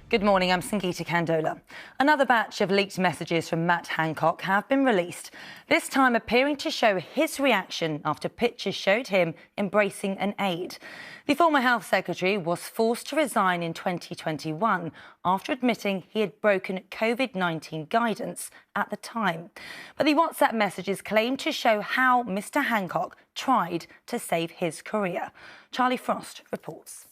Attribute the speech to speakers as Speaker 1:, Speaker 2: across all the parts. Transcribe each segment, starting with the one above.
Speaker 1: Good morning, I'm Sangeeta Kandola. Another batch of leaked messages from Matt Hancock have been released, this time appearing to show his reaction after pictures showed him embracing an aide. The former Health Secretary was forced to resign in 2021 after admitting he had broken COVID-19 guidance at the time. But the WhatsApp messages claim to show how Mr Hancock tried to save his career. Charlie Frost reports.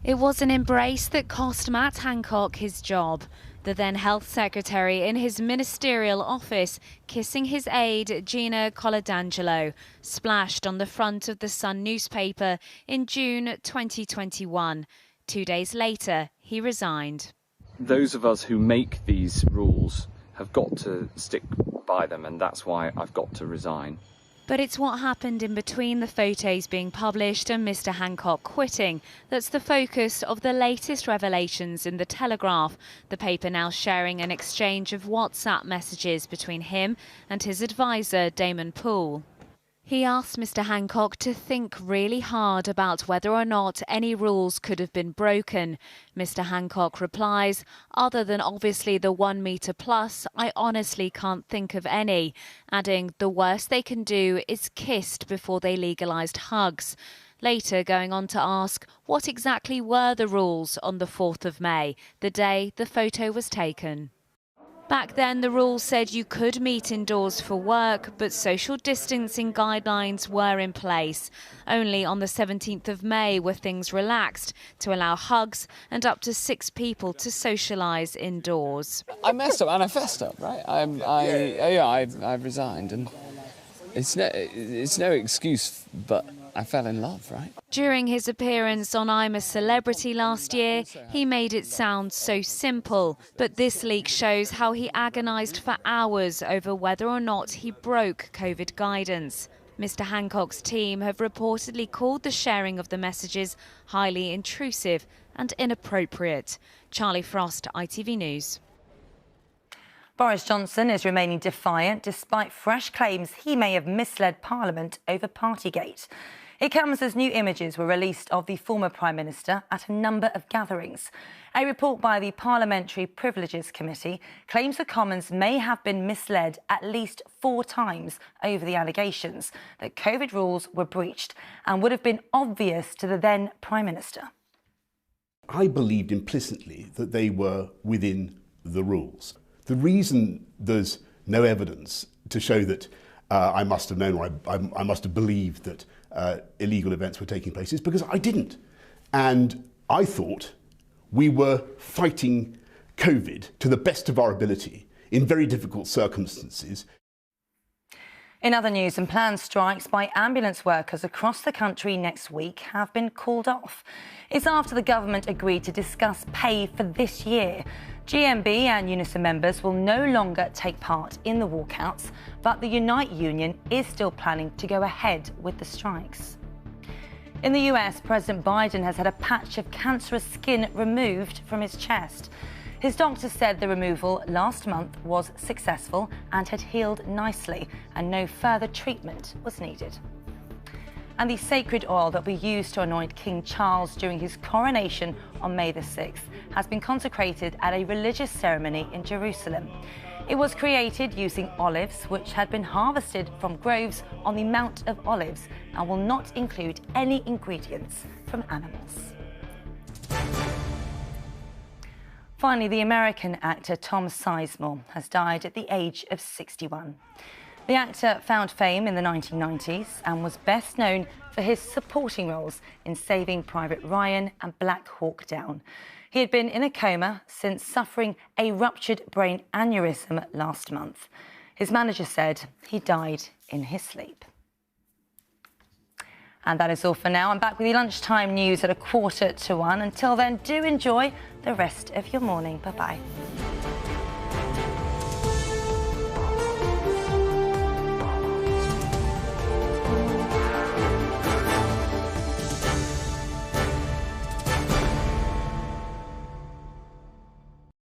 Speaker 2: It was an embrace that cost Matt Hancock his job. The then Health Secretary in his ministerial office kissing his aide Gina Coladangelo, splashed on the front of the Sun newspaper in June 2021. 2 days later, he resigned.
Speaker 3: Those of us who make these rules have got to stick by them, and that's why I've got to resign.
Speaker 2: But it's what happened in between the photos being published and Mr Hancock quitting that's the focus of the latest revelations in The Telegraph, the paper now sharing an exchange of WhatsApp messages between him and his advisor, Damon Poole. He asked Mr Hancock to think really hard about whether or not any rules could have been broken. Mr Hancock replies, "Other than obviously the 1 metre plus, I honestly can't think of any," adding the worst they can do is kissed before they legalised hugs. Later going on to ask what exactly were the rules on the 4th of May, the day the photo was taken. Back then, the rules said you could meet indoors for work, but social distancing guidelines were in place. Only on the 17th of May were things relaxed to allow hugs and up to 6 people to socialise indoors.
Speaker 4: I messed up and I fessed up, right? I've resigned, and it's no excuse, but I fell in love, right?
Speaker 2: During his appearance on I'm a Celebrity last year, he made it sound so simple. But this leak shows how he agonised for hours over whether or not he broke COVID guidance. Mr Hancock's team have reportedly called the sharing of the messages highly intrusive and inappropriate. Charlie Frost, ITV News.
Speaker 1: Boris Johnson is remaining defiant despite fresh claims he may have misled Parliament over Partygate. It comes as new images were released of the former Prime Minister at a number of gatherings. A report by the Parliamentary Privileges Committee claims the Commons may have been misled at least 4 times over the allegations that COVID rules were breached and would have been obvious to the then Prime Minister.
Speaker 5: I believed implicitly that they were within the rules. The reason there's no evidence to show that I must have known or I must have believed that illegal events were taking place is because I didn't. And I thought we were fighting COVID to the best of our ability in very difficult circumstances.
Speaker 1: In other news, and planned strikes by ambulance workers across the country next week have been called off. It's after the government agreed to discuss pay for this year. GMB and Unison members will no longer take part in the walkouts, but the Unite union is still planning to go ahead with the strikes. In the US, President Biden has had a patch of cancerous skin removed from his chest. His doctor said the removal last month was successful and had healed nicely, and no further treatment was needed. And the sacred oil that we used to anoint King Charles during his coronation on May the 6th has been consecrated at a religious ceremony in Jerusalem. It was created using olives which had been harvested from groves on the Mount of Olives and will not include any ingredients from animals. Finally, the American actor Tom Sizemore has died at the age of 61. The actor found fame in the 1990s and was best known for his supporting roles in Saving Private Ryan and Black Hawk Down. He had been in a coma since suffering a ruptured brain aneurysm last month. His manager said he died in his sleep. And that is all for now. I'm back with your lunchtime news at 1:15. Until then, do enjoy the rest of your morning. Bye-bye.